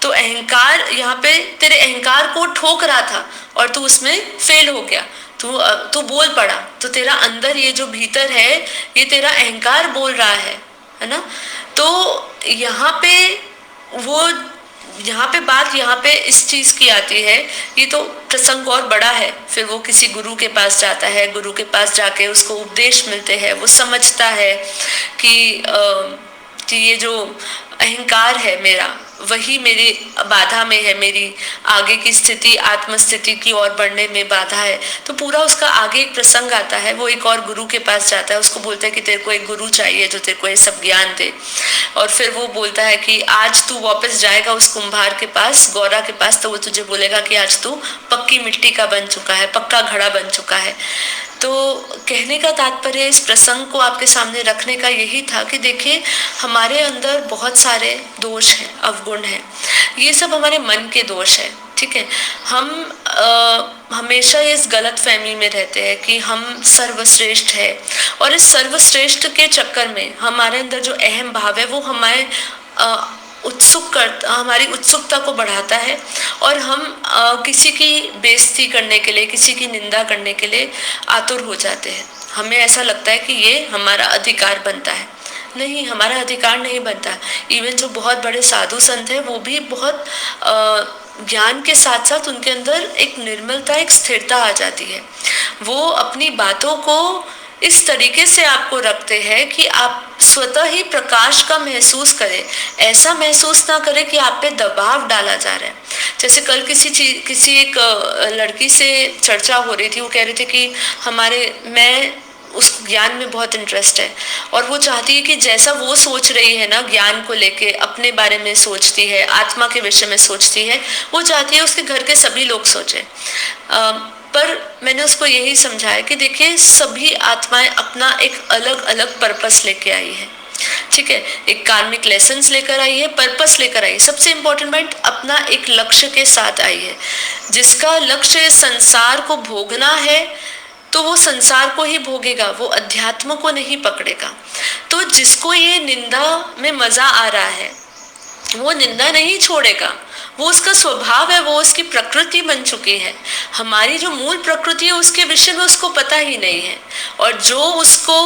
तो अहंकार यहाँ पे तेरे अहंकार को ठोक रहा था और तू उसमें फेल हो गया, तू बोल पड़ा। तो तेरा अंदर ये जो भीतर है ये तेरा अहंकार बोल रहा है ना। तो यहाँ पे इस चीज की आती है, ये तो प्रसंग और बड़ा है। फिर वो किसी गुरु के पास जाता है, गुरु के पास जाके उसको उपदेश मिलते हैं, वो समझता है कि ये जो अहंकार है मेरा वही मेरी बाधा में है, मेरी आगे की स्थिति आत्मस्थिति की ओर बढ़ने में बाधा है। तो पूरा उसका आगे एक प्रसंग आता है, वो एक और गुरु के पास जाता है, उसको बोलता है कि तेरे को एक गुरु चाहिए जो तेरे को ये सब ज्ञान दे। और फिर वो बोलता है कि आज तू वापस जाएगा उस कुम्हार के पास, गौरा के पास, तो वो तुझे बोलेगा कि आज तू पक्की मिट्टी का बन चुका है, पक्का घड़ा बन चुका है। तो कहने का तात्पर्य इस प्रसंग को आपके सामने रखने का यही था कि देखिए हमारे अंदर बहुत सारे दोष हैं, अवगुण हैं, ये सब हमारे मन के दोष हैं, ठीक है। हम हमेशा इस गलत फहमी में रहते हैं कि हम सर्वश्रेष्ठ है, और इस सर्वश्रेष्ठ के चक्कर में हमारे अंदर जो अहम भाव है वो हमारे हमारी उत्सुकता को बढ़ाता है, और हम किसी की बेइज्जती करने के लिए, किसी की निंदा करने के लिए आतुर हो जाते हैं। हमें ऐसा लगता है कि ये हमारा अधिकार बनता है। नहीं, हमारा अधिकार नहीं बनता। इवन जो बहुत बड़े साधु संत हैं वो भी बहुत ज्ञान के साथ साथ उनके अंदर एक निर्मलता, एक स्थिरता आ जाती है। वो अपनी बातों को इस तरीके से आपको रखते हैं कि आप स्वतः ही प्रकाश का महसूस करें, ऐसा महसूस ना करें कि आप पे दबाव डाला जा रहा है। जैसे कल किसी एक लड़की से चर्चा हो रही थी, वो कह रही थी कि मैं उस ज्ञान में बहुत इंटरेस्ट है, और वो चाहती है कि जैसा वो सोच रही है ना, ज्ञान को लेके अपने बारे में सोचती है, आत्मा के विषय में सोचती है, वो चाहती है उसके घर के सभी लोग सोचें। पर मैंने उसको यही समझाया कि देखिए सभी आत्माएं अपना एक अलग अलग पर्पस लेके आई है, ठीक है, एक कार्मिक लेसन्स लेकर आई है, पर्पस लेकर आई है। सबसे इम्पोर्टेंट पॉइंट, अपना एक लक्ष्य के साथ आई है। जिसका लक्ष्य संसार को भोगना है तो वो संसार को ही भोगेगा, वो अध्यात्म को नहीं पकड़ेगा। तो जिसको ये निंदा में मजा आ रहा है वो निंदा नहीं छोड़ेगा, वो उसका स्वभाव है, वो उसकी प्रकृति बन चुकी है। हमारी जो मूल प्रकृति है उसके विषय में उसको पता ही नहीं है, और जो उसको,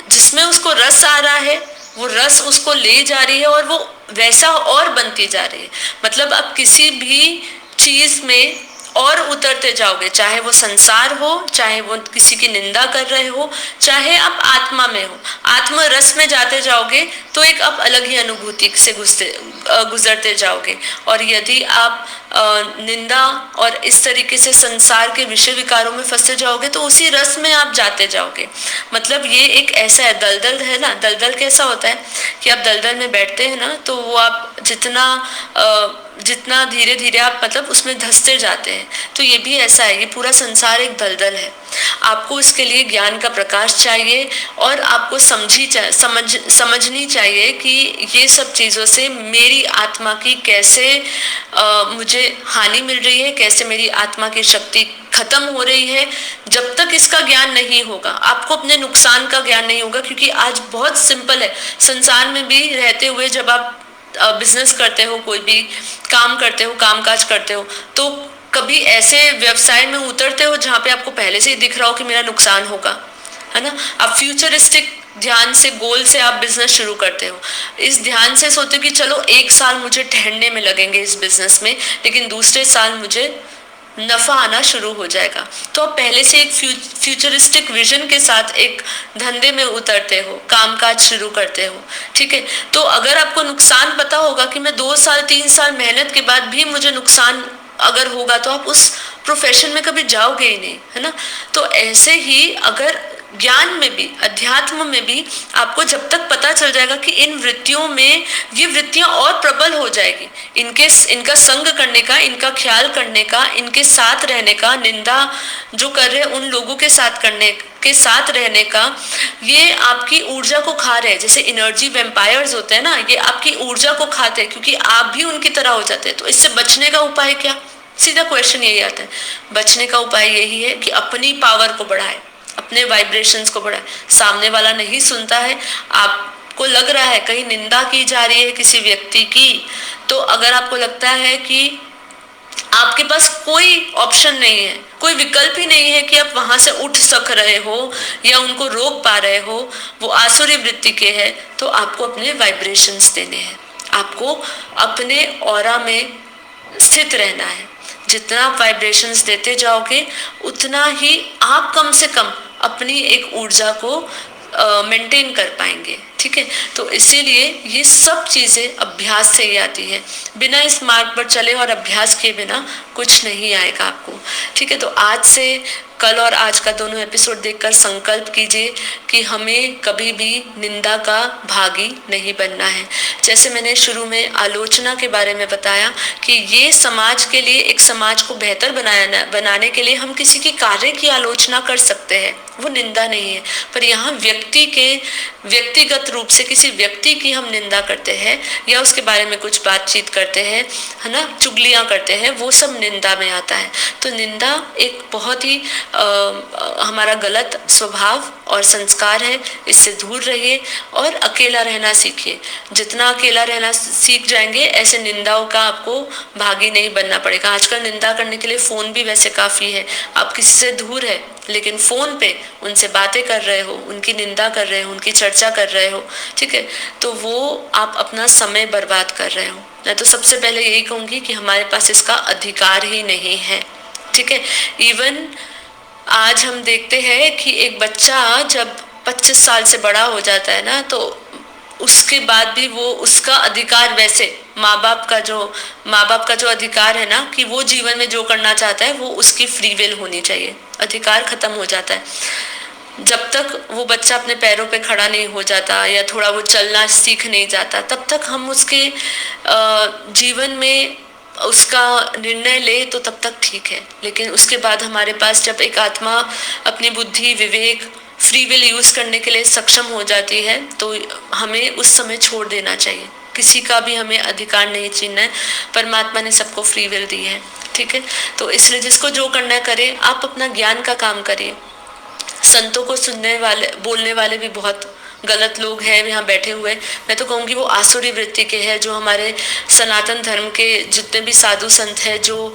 जिसमें उसको रस आ रहा है वो रस उसको ले जा रही है और वो वैसा और बनती जा रही है। मतलब आप किसी भी चीज में और उतरते जाओगे, चाहे वो संसार हो, चाहे वो किसी की निंदा कर रहे हो, चाहे आप आत्मा में हो, आत्म रस में जाते जाओगे तो एक आप अलग ही अनुभूति से गुजरते जाओगे। और यदि आप निंदा और इस तरीके से संसार के विषय विकारों में फंसे जाओगे तो उसी रस में आप जाते जाओगे। मतलब ये एक ऐसा है, दलदल है ना, दलदल कैसा होता है कि आप दलदल में बैठते हैं ना तो वो आप जितना धीरे धीरे आप मतलब उसमें धंसते जाते हैं, तो ये भी ऐसा है, ये पूरा संसार एक दलदल है। आपको इसके लिए ज्ञान का प्रकाश चाहिए और आपको समझनी चाहिए कि ये सब चीज़ों से मेरी आत्मा की कैसे मुझे हानि मिल रही है, कैसे मेरी आत्मा की शक्ति खत्म हो रही है। जब तक इसका ज्ञान नहीं होगा, आपको अपने नुकसान का ज्ञान नहीं होगा, क्योंकि आज बहुत सिंपल है, संसार में भी रहते हुए जब आप बिजनेस करते हो, कोई भी काम करते हो, कामकाज करते हो, तो कभी ऐसे व्यवसाय में उतरते हो जहाँ पे आपको पहले से ही दिख रहा हो कि मेरा नुकसान होगा, है ना। आप फ्यूचरिस्टिक ध्यान से, गोल से आप बिजनेस शुरू करते हो, इस ध्यान से सोचते हो कि चलो 1 साल मुझे ठहरने में लगेंगे इस बिजनेस में, लेकिन दूसरे साल मुझे नफा आना शुरू हो जाएगा। तो आप पहले से एक फ्यूचरिस्टिक विजन के साथ एक धंधे में उतरते हो, कामकाज शुरू करते हो, ठीक है। तो अगर आपको नुकसान पता होगा कि मैं 2 साल 3 साल मेहनत के बाद भी मुझे नुकसान अगर होगा, तो आप उस प्रोफेशन में कभी जाओगे ही नहीं, है ना। तो ऐसे ही अगर ज्ञान में भी, अध्यात्म में भी आपको जब तक पता चल जाएगा कि इन वृत्तियों में ये वृत्तियां और प्रबल हो जाएगी, इनका संग करने का, इनका ख्याल करने का, इनके साथ रहने का, निंदा जो कर रहे हैं उन लोगों के साथ करने के साथ रहने का, ये आपकी ऊर्जा को खा रहे हैं। जैसे एनर्जी वैम्पायर्स होते हैं ना, ये आपकी ऊर्जा को खाते हैं, क्योंकि आप भी उनकी तरह हो जाते हैं। तो इससे बचने का उपाय क्या? सीधा क्वेश्चन यही आता है, बचने का उपाय यही है कि अपनी पावर को बढ़ाए, अपने वाइब्रेशंस को बढ़ाए। सामने वाला नहीं सुनता है, आपको लग रहा है कहीं निंदा की जा रही है किसी व्यक्ति की, तो अगर आपको लगता है कि आपके पास कोई ऑप्शन नहीं है, कोई विकल्प ही नहीं है कि आप वहां से उठ सक रहे हो या उनको रोक पा रहे हो, वो आसुरी वृत्ति के है, तो आपको अपने वाइब्रेशंस देने हैं, आपको अपने ऑरा में स्थित रहना है। जितना आप वाइब्रेशंस देते जाओगे उतना ही आप कम से कम अपनी एक ऊर्जा को मेंटेन कर पाएंगे, ठीक है। तो इसीलिए ये सब चीज़ें अभ्यास से ही आती है, बिना इस मार्ग पर चले और अभ्यास किए बिना कुछ नहीं आएगा आपको, ठीक है। तो आज से कल और आज का दोनों एपिसोड देखकर संकल्प कीजिए कि हमें कभी भी निंदा का भागी नहीं बनना है। जैसे मैंने शुरू में आलोचना के बारे में बताया कि ये समाज के लिए, एक समाज को बेहतर बनाने के लिए हम किसी की कार्य की आलोचना कर सकते हैं, वो निंदा नहीं है। पर यहाँ व्यक्तिगत रूप से किसी व्यक्ति की हम निंदा करते हैं या उसके बारे में कुछ बातचीत करते हैं, है ना, चुगलियाँ करते हैं, वो सब निंदा में आता है। तो निंदा एक बहुत ही हमारा गलत स्वभाव और संस्कार है, इससे दूर रहिए और अकेला रहना सीखिए। जितना अकेला रहना सीख जाएंगे, ऐसे निंदाओं का आपको भागी नहीं बनना पड़ेगा। आजकल निंदा करने के लिए फ़ोन भी वैसे काफ़ी है, आप किसी से दूर है लेकिन फ़ोन पे उनसे बातें कर रहे हो, उनकी निंदा कर रहे हो, उनकी चर्चा कर रहे हो, ठीक है, तो वो आप अपना समय बर्बाद कर रहे हो। मैं तो सबसे पहले यही कहूँगी कि हमारे पास इसका अधिकार ही नहीं है, ठीक है। इवन आज हम देखते हैं कि एक बच्चा जब 25 साल से बड़ा हो जाता है ना, तो उसके बाद भी वो उसका अधिकार, वैसे माँ बाप का जो अधिकार है ना कि वो जीवन में जो करना चाहता है वो उसकी फ्री विल होनी चाहिए, अधिकार खत्म हो जाता है। जब तक वो बच्चा अपने पैरों पे खड़ा नहीं हो जाता या थोड़ा वो चलना सीख नहीं जाता, तब तक हम उसके जीवन में उसका निर्णय ले तो तब तक ठीक है, लेकिन उसके बाद हमारे पास जब एक आत्मा अपनी बुद्धि, विवेक, फ्री विल यूज करने के लिए सक्षम हो जाती है तो हमें उस समय छोड़ देना चाहिए। किसी का भी हमें अधिकार नहीं छीनना है, परमात्मा ने सबको फ्री विल दी है, ठीक है। तो इसलिए जिसको जो करना है करे, आप अपना ज्ञान का काम करिए। संतों को सुनने वाले, बोलने वाले भी बहुत गलत लोग हैं यहाँ बैठे हुए। मैं तो कहूँगी वो आसुरी वृत्ति के हैं, जो हमारे सनातन धर्म के जितने भी साधु संत हैं, जो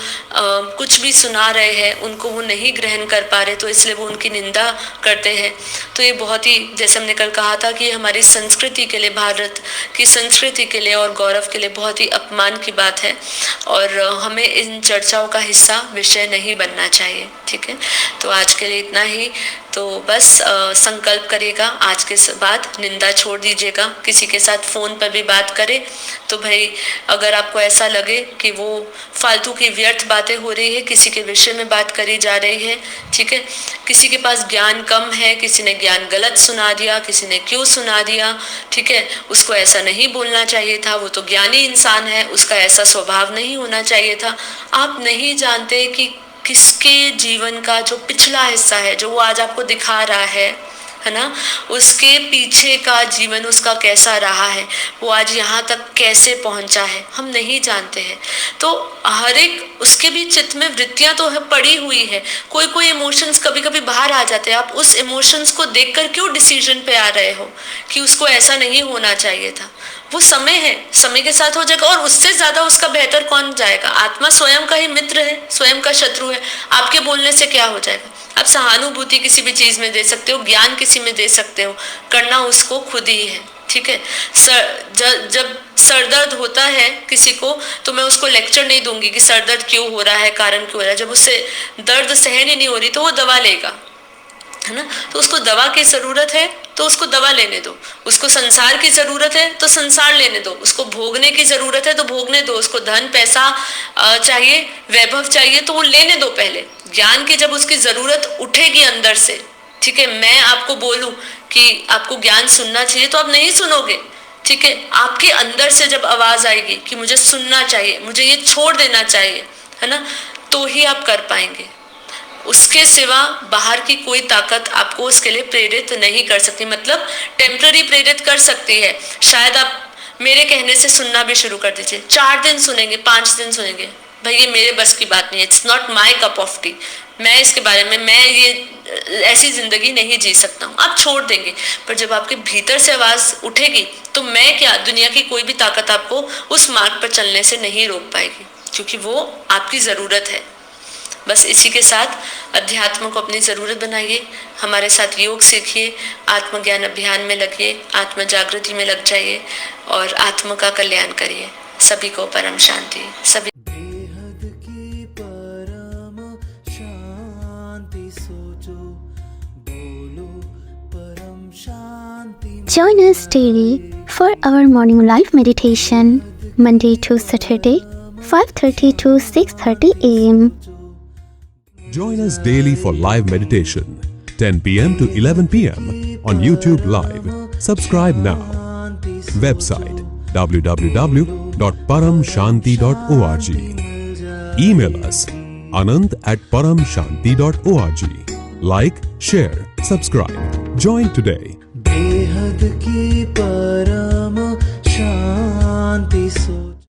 कुछ भी सुना रहे हैं उनको वो नहीं ग्रहण कर पा रहे, तो इसलिए वो उनकी निंदा करते हैं। तो ये बहुत ही, जैसे हमने कल कहा था कि हमारी संस्कृति के लिए, भारत की संस्कृति के लिए और गौरव के लिए बहुत ही अपमान की बात है, और हमें इन चर्चाओं का हिस्सा, विषय नहीं बनना चाहिए, ठीक है। तो आज के लिए इतना ही। तो बस संकल्प करिएगा, आज के बाद निंदा छोड़ दीजिएगा। किसी के साथ फ़ोन पर भी बात करें तो भाई अगर आपको ऐसा लगे कि वो फालतू की व्यर्थ बातें हो रही है, किसी के विषय में बात करी जा रही है, ठीक है, किसी के पास ज्ञान कम है, किसी ने ज्ञान गलत सुना दिया, किसी ने क्यों सुना दिया, ठीक है, उसको ऐसा नहीं बोलना चाहिए था, वो तो ज्ञानी इंसान है, उसका ऐसा स्वभाव नहीं होना चाहिए था। आप नहीं जानते कि किसके जीवन का जो पिछला हिस्सा है, जो वो आज आपको दिखा रहा है ना, उसके पीछे का जीवन उसका कैसा रहा है, वो आज यहाँ तक कैसे पहुँचा है, हम नहीं जानते हैं। तो हर एक उसके भी चित्त में वृत्तियाँ तो है, पड़ी हुई है। कोई कोई इमोशंस कभी कभी बाहर आ जाते हैं। आप उस इमोशंस को देखकर क्यों डिसीजन पे आ रहे हो कि उसको ऐसा नहीं होना चाहिए था? वो समय है, समय के साथ हो जाएगा, और उससे ज्यादा उसका बेहतर कौन जाएगा? आत्मा स्वयं का ही मित्र है, स्वयं का शत्रु है। आपके बोलने से क्या हो जाएगा? आप सहानुभूति किसी भी चीज में दे सकते हो, ज्ञान किसी में दे सकते हो, करना उसको खुद ही है, ठीक है। जब सरदर्द होता है किसी को, तो मैं उसको लेक्चर नहीं दूंगी कि सरदर्द क्यों हो रहा है, कारण क्यों हो रहा है। जब उससे दर्द सहन ही नहीं हो रही तो वो दवा लेगा, है ना। तो उसको दवा की जरूरत है तो उसको दवा लेने दो, उसको संसार की जरूरत है तो संसार लेने दो, उसको भोगने की जरूरत है तो भोगने दो, उसको धन पैसा चाहिए, वैभव चाहिए तो वो लेने दो पहले। ज्ञान की जब उसकी जरूरत उठेगी अंदर से, ठीक है, मैं आपको बोलूं कि आपको ज्ञान सुनना चाहिए तो आप नहीं सुनोगे, ठीक है। आपके अंदर से जब आवाज आएगी कि मुझे सुनना चाहिए, मुझे ये छोड़ देना चाहिए, है ना, तो ही आप कर पाएंगे। उसके सिवा बाहर की कोई ताकत आपको उसके लिए प्रेरित नहीं कर सकती। मतलब टेम्पररी प्रेरित कर सकती है, शायद आप मेरे कहने से सुनना भी शुरू कर दीजिए। 4 दिन सुनेंगे, 5 दिन सुनेंगे, भाई ये मेरे बस की बात नहीं है, it's not my cup of T, मैं इसके बारे में, मैं ये ऐसी जिंदगी नहीं जी सकता हूँ, आप छोड़ देंगे। पर जब आपके भीतर से आवाज उठेगी तो मैं क्या, दुनिया की कोई भी ताकत आपको उस मार्ग पर चलने से नहीं रोक पाएगी, क्योंकि वो आपकी जरूरत है। बस इसी के साथ अध्यात्म को अपनी ज़रूरत बनाइए, हमारे साथ योग सीखिए, आत्मज्ञान अभियान में लगिए, आत्म जागृति में लग जाइए और आत्म का कल्याण करिए। सभी को परम शांति। सभी बेहद की परम शांति सोचो, बोलो परम शांति। Join us daily for our morning live meditation, Monday to Saturday, 5:30 to 6:30 a.m. Join us daily for live meditation, 10 p.m. to 11 p.m. on YouTube Live. Subscribe now. Website www.paramshanti.org. Email us anant@paramshanti.org. Like, share, subscribe. Join today. बेहद की